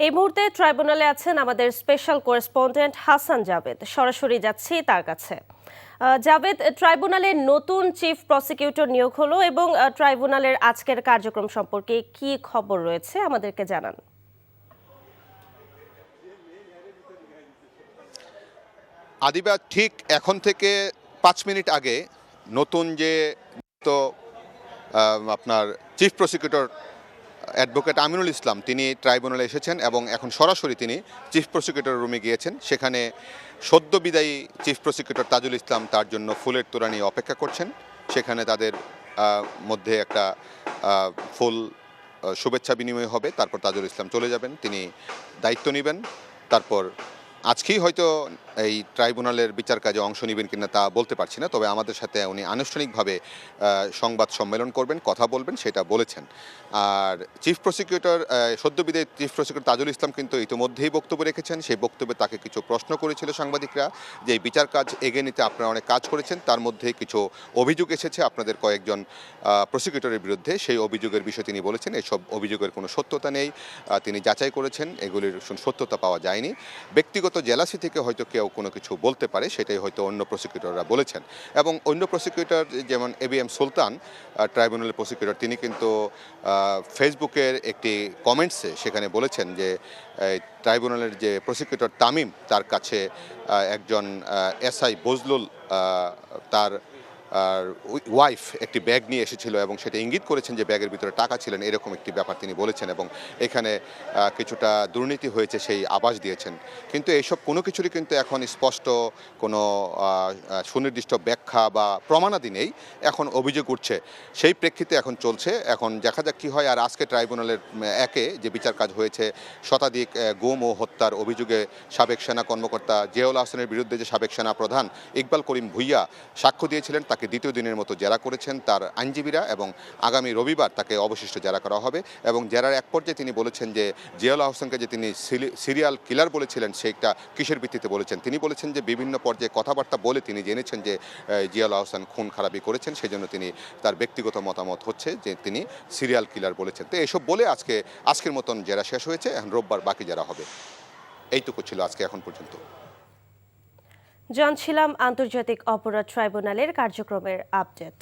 এই মুহূর্তে ট্রাইব্যুনালে আছেন আমাদের স্পেশাল করেসপন্ডেন্ট হাসান জাভেদ। সরাসরি যাচ্ছি তার কাছে। জাভেদ, ট্রাইব্যুনালে নতুন চিফ প্রসিকিউটর নিয়োগ হলো এবং ট্রাইব্যুনালের আজকের কার্যক্রম সম্পর্কে কি খবর রয়েছে আমাদেরকে জানান। আদিবা, ঠিক এখন থেকে 5 মিনিট আগে নতুন যে তো আপনার chief prosecutor advocate Aminul Islam তিনি ট্রাইব্যুনালে এসেছেন এবং এখন সরাসরি তিনি চিফ প্রসিকিউটর রুমে গিয়েছেন। সেখানে সদ্য বিদায়ী চিফ প্রসিকিউটর তাজুল ইসলাম তার জন্য ফুলের তোড়া নিয়ে অপেক্ষা করছেন। সেখানে তাদের মধ্যে একটা ফুল শুভেচ্ছা বিনিময় হবে। তারপর তাজুল ইসলাম চলে যাবেন, তিনি দায়িত্ব নেবেন। তারপর আজকেই হয়তো এই ট্রাইব্যুনালের বিচার কাজে অংশ নেবেন কিনা তা বলতে পারছি না, তবে আমাদের সাথে উনি আনুষ্ঠানিকভাবে সংবাদ সম্মেলন করবেন, কথা বলবেন, সেটা বলেছেন। আর চিফ প্রসিকিউটর সদ্যবিদায়ী চিফ প্রসিকিউটর তাজুল ইসলাম কিন্তু ইতিমধ্যেই বক্তব্য রেখেছেন। সেই বক্তব্যে তাকে কিছু প্রশ্ন করেছিল সাংবাদিকরা যে এই বিচার কাজ এগিয়ে নিতে আপনারা অনেক কাজ করেছেন, তার মধ্যে কিছু অভিযোগ এসেছে আপনাদের কয়েকজন প্রসিকিউটরের বিরুদ্ধে। সেই অভিযোগের বিষয়ে তিনি বলেছেন এসব অভিযোগের কোনো সত্যতা নেই। তিনি যাচাই করেছেন, এগুলির সত্যতা পাওয়া যায়নি। ব্যক্তিগত জেলাসি থেকে হয়তো কেউ কোনো কিছু বলতে পারে, সেটাই হয়তো অন্য প্রসিকিউটররা বলেছেন। এবং অন্য প্রসিকিউটর যেমন ABM সুলতান, ট্রাইব্যুনালের প্রসিকিউটর, তিনি কিন্তু ফেসবুকের একটি কমেন্টসে সেখানে বলেছেন যে ট্রাইব্যুনালের যে প্রসিকিউটর তামিম, তার কাছে একজন SI বজলুল তার ওয়াইফ একটি ব্যাগ নিয়ে এসেছিল এবং সেটা ইঙ্গিত করেছেন যে ব্যাগের ভিতরে টাকা ছিলেন, এরকম একটি ব্যাপার তিনি বলেছেন এবং এখানে কিছুটা দুর্নীতি হয়েছে সেই আভাস দিয়েছেন। কিন্তু এইসব কোনো কিছুরই কিন্তু এখন স্পষ্ট কোনো সুনির্দিষ্ট ব্যাখ্যা বা প্রমাণাদি নেই। এখন অভিযোগ উঠছে, সেই প্রেক্ষিতে এখন চলছে। এখন দেখা যাক কী হয়। আর আজকে ট্রাইব্যুনালের একে যে বিচার কাজ হয়েছে, শতাধিক গুম ও হত্যার অভিযোগে সাবেক সেনা কর্মকর্তা জিয়াউল আহসানের বিরুদ্ধে যে সাবেক সেনা প্রধান ইকবাল করিম ভুইয়া সাক্ষ্য দিয়েছিলেন, তাকে দ্বিতীয় দিনের মতো জেরা করেছেন তার আইনজীবীরা এবং আগামী রবিবার তাকে অবশিষ্ট জেরা করা হবে। এবং জেরার এক পর্যায়ে তিনি বলেছেন যে জিয়াউল আহসানকে যে তিনি সিরিয়াল কিলার বলেছিলেন, সেইটা কিসের ভিত্তিতে বলেছেন। তিনি বলেছেন যে বিভিন্ন পর্যায়ে কথাবার্তা বলে তিনি জেনেছেন যে জিয়াউল আহসান খুন খারাপি করেছেন, সেই জন্য তিনি তার ব্যক্তিগত মতামত হচ্ছে যে তিনি সিরিয়াল কিলার বলেছেন। তো এসব বলে আজকের মতন জেরা শেষ হয়েছে। এখন রোববার বাকি জেরা হবে। এইটুকু ছিল আজকে এখন পর্যন্ত। জানছিলাম আন্তর্জাতিক অপরাধ ট্রাইব্যুনালের কার্যক্রমের আপডেট।